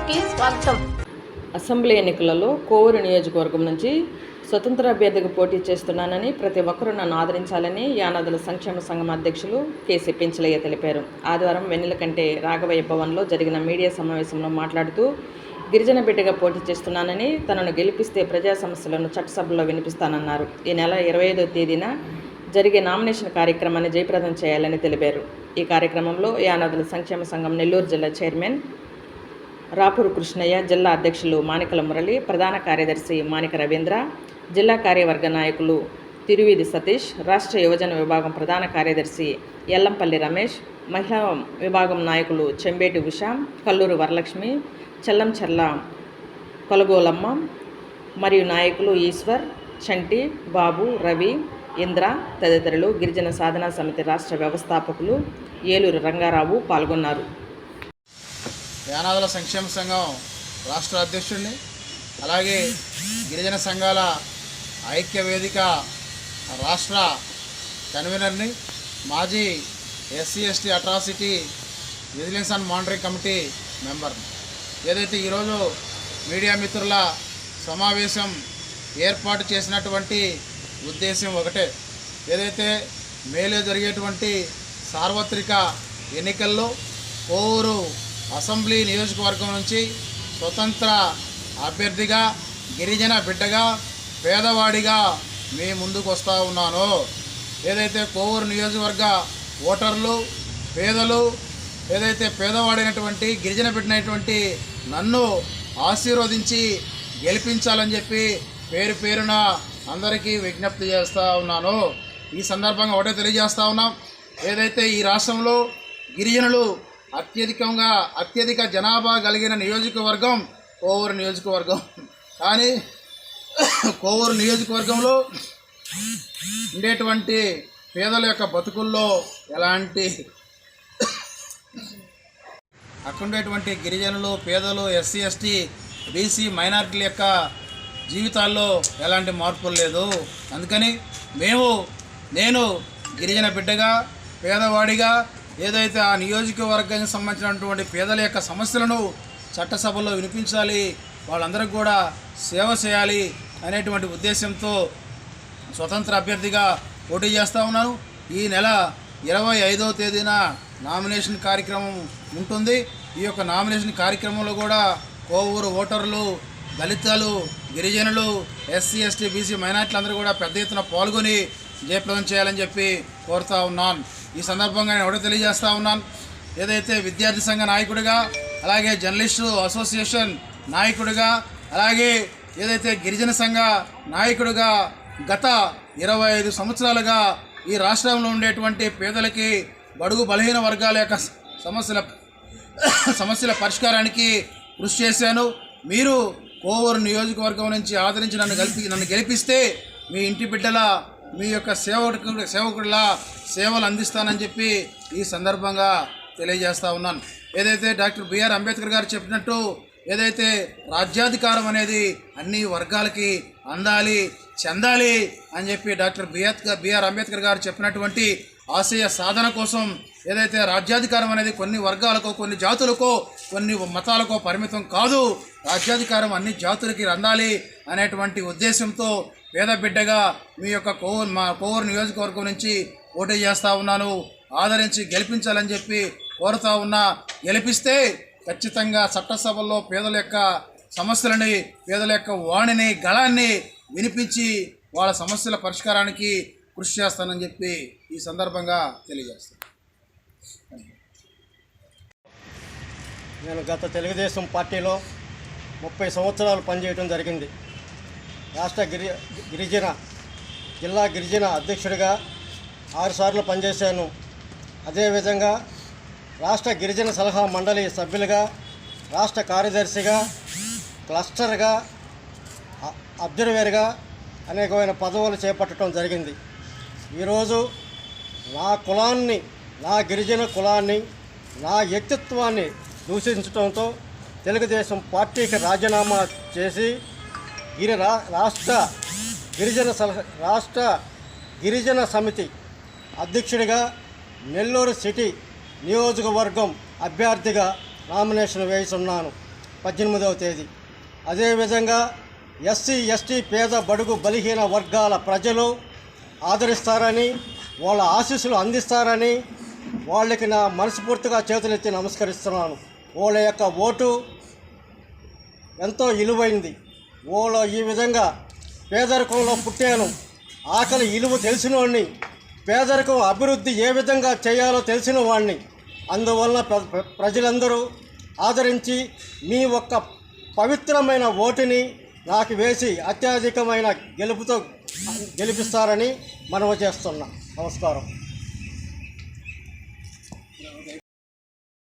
న్యూస్కి స్వాగతం. అసెంబ్లీ ఎన్నికలలో కోవూరు నియోజకవర్గం నుంచి స్వతంత్ర అభ్యర్థిగా పోటీ చేస్తున్నానని, ప్రతి ఒక్కరూ నన్ను ఆదరించాలని యానాదుల సంక్షేమ సంఘం అధ్యక్షులు కేసీ పెంచలయ్య తెలిపారు. ఆదివారం వెన్నెలకంటి రాఘవయ్య భవన్లో జరిగిన మీడియా సమావేశంలో మాట్లాడుతూ, గిరిజన బిడ్డగా పోటీ చేస్తున్నానని, తనను గెలిపిస్తే ప్రజా సమస్యలను చట్టసభలో వినిపిస్తానన్నారు. ఈ నెల 25వ తేదీన జరిగే నామినేషన్ కార్యక్రమాన్ని జయప్రదం చేయాలని తెలిపారు. ఈ కార్యక్రమంలో యానాదుల సంక్షేమ సంఘం నెల్లూరు జిల్లా చైర్మన్ రాపూరు కృష్ణయ్య, జిల్లా అధ్యక్షులు మాణికల మురళి, ప్రధాన కార్యదర్శి మాణిక రవీంద్ర, జిల్లా కార్యవర్గ నాయకులు తిరువీధి సతీష్, రాష్ట్ర యువజన విభాగం ప్రధాన కార్యదర్శి ఎల్లంపల్లి రమేష్, మహిళా విభాగం నాయకులు చెంబేటి ఉష, కల్లూరు వరలక్ష్మి, చెల్లంచెర్ల కొలగోలమ్మ మరియు నాయకులు ఈశ్వర్, చంటి, బాబు, రవి, ఇంద్ర తదితరులు, గిరిజన సాధనా సమితి రాష్ట్ర వ్యవస్థాపకులు ఏలూరు రంగారావు పాల్గొన్నారు. యానాదుల సంక్షేమ సంఘం రాష్ట్ర అధ్యక్షుడిని, అలాగే గిరిజన సంఘాల ఐక్య వేదిక రాష్ట్ర కన్వీనర్ని, మాజీ SC ST atrocity vigilance and monitoring committee మెంబర్ని. ఏదైతే ఈరోజు మీడియా మిత్రుల సమావేశం ఏర్పాటు చేసినటువంటి ఉద్దేశం ఒకటే, ఏదైతే మేలో జరిగేటువంటి సార్వత్రిక ఎన్నికల్లో కోవూరు అసెంబ్లీ నియోజకవర్గం నుంచి స్వతంత్ర అభ్యర్థిగా, గిరిజన బిడ్డగా, పేదవాడిగా మీ ముందుకు వస్తూ ఉన్నాను. ఏదైతే కోవూరు నియోజకవర్గ ఓటర్లు, పేదలు, ఏదైతే పేదవాడైనటువంటి గిరిజన బిడ్డనైనటువంటి నన్ను ఆశీర్వదించి గెలిపించాలని చెప్పి పేరు పేరున అందరికీ విజ్ఞప్తి చేస్తూ ఉన్నాను. ఈ సందర్భంగా ఒకటే తెలియజేస్తూ ఉన్నాం, ఏదైతే ఈ రాష్ట్రంలో గిరిజనులు అత్యధిక జనాభా కలిగిన నియోజకవర్గం కోవూరు నియోజకవర్గం. కానీ కోవూరు నియోజకవర్గంలో ఉండేటువంటి పేదల యొక్క బతుకుల్లో ఎలాంటి అక్కడుండేటువంటి గిరిజనులు, పేదలు, ఎస్సీ ఎస్టీ బీసీ మైనారిటీల యొక్క జీవితాల్లో ఎలాంటి మార్పులు లేదు. అందుకని నేను గిరిజన బిడ్డగా, పేదవాడిగా, ఏదైతే ఆ నియోజకవర్గానికి సంబంధించినటువంటి పేదల యొక్క సమస్యలను చట్టసభలో వినిపించాలి, వాళ్ళందరికీ కూడా సేవ చేయాలి అనేటువంటి ఉద్దేశంతో స్వతంత్ర అభ్యర్థిగా పోటీ చేస్తూ ఉన్నాను. ఈ నెల 25వ తేదీన నామినేషన్ కార్యక్రమం ఉంటుంది. ఈ యొక్క నామినేషన్ కార్యక్రమంలో కూడా కోవూరు ఓటర్లు, దళితులు, గిరిజనులు, ఎస్సీ ఎస్టీ బీసీ మైనార్టీలు అందరూ కూడా పెద్ద ఎత్తున పాల్గొని జయప్రదం చేయాలని చెప్పి కోరుతూ ఉన్నాను. ఈ సందర్భంగా నేను ఒకటి తెలియజేస్తూ ఉన్నాను, ఏదైతే విద్యార్థి సంఘ నాయకుడిగా, అలాగే జర్నలిస్టు అసోసియేషన్ నాయకుడిగా, అలాగే ఏదైతే గిరిజన సంఘ నాయకుడిగా గత 25 సంవత్సరాలుగా ఈ రాష్ట్రంలో ఉండేటువంటి పేదలకి, బడుగు బలహీన వర్గాల యొక్క సమస్యల పరిష్కారానికి కృషి చేశాను. మీరు కోవూరు నియోజకవర్గం నుంచి ఆదరించి నన్ను గెలిపిస్తే మీ ఇంటి బిడ్డల, మీ యొక్క సేవకుడిలా సేవలు అందిస్తానని చెప్పి ఈ సందర్భంగా తెలియజేస్తూ ఉన్నాను. ఏదైతే డాక్టర్ బిఆర్ అంబేద్కర్ గారు చెప్పినట్టు, ఏదైతే రాజ్యాధికారం అనేది అన్ని వర్గాలకి అందాలి, చెందాలి అని చెప్పి డాక్టర్ బిఆర్ అంబేద్కర్ గారు చెప్పినటువంటి ఆశయ సాధన కోసం ఏదైతే రాజ్యాధికారం అనేది కొన్ని వర్గాలకో, కొన్ని జాతులకో, కొన్ని మతాలకో పరిమితం కాదు, రాజ్యాధికారం అన్ని జాతులకి అందాలి అనేటువంటి ఉద్దేశంతో పేద బిడ్డగా మీ యొక్క కోవూరు నియోజకవర్గం నుంచి పోటీ చేస్తూ ఉన్నాను. ఆదరించి గెలిపించాలని చెప్పి కోరుతూ ఉన్నా. గెలిపిస్తే ఖచ్చితంగా చట్టసభల్లో పేదల యొక్క సమస్యలని, పేదల యొక్క వాణిని, గళాన్ని వినిపించి వాళ్ళ సమస్యల పరిష్కారానికి కృషి చేస్తానని చెప్పి ఈ సందర్భంగా తెలియజేస్తాను. నేను గత తెలుగుదేశం పార్టీలో 30 సంవత్సరాలు పనిచేయడం జరిగింది. రాష్ట్ర జిల్లా గిరిజన అధ్యక్షుడిగా 6 సార్లు పనిచేశాను. అదేవిధంగా రాష్ట్ర గిరిజన సలహా మండలి సభ్యులుగా, రాష్ట్ర కార్యదర్శిగా, క్లస్టర్గా, అబ్జర్వర్గా అనేకమైన పదవులు చేపట్టడం జరిగింది. ఈరోజు నా కులాన్ని, నా గిరిజన కులాన్ని, నా వ్యక్తిత్వాన్ని దూషించడంతో తెలుగుదేశం పార్టీకి రాజీనామా చేసి రాష్ట్ర గిరిజన సమితి అధ్యక్షుడిగా నెల్లూరు సిటీ నియోజకవర్గం అభ్యర్థిగా నామినేషన్ వేస్తున్నాను. 18వ తేదీ. అదేవిధంగా ఎస్సీ ఎస్టీ పేద బడుగు బలహీన వర్గాల ప్రజలు ఆదరిస్తారని, వాళ్ళ ఆశీస్సులు అందిస్తారని వాళ్ళకి నా మనస్ఫూర్తిగా చేతులెత్తి నమస్కరిస్తున్నాను. వాళ్ళ యొక్క ఓటు ఎంతో విలువైంది. వాళ్ళు ఈ విధంగా పేదరికంలో పుట్టాను, ఆకలి విలువ తెలిసిన వాడిని, పేదరికం అభివృద్ధి ఏ విధంగా చేయాలో తెలిసిన వాడిని. అందువల్ల ప్రజలందరూ ఆదరించి మీ ఒక్క పవిత్రమైన ఓటుని నాకు వేసి అత్యధికమైన గెలుపుతో గెలిపిస్తారని మనవి చేస్తున్నా. నమస్కారం.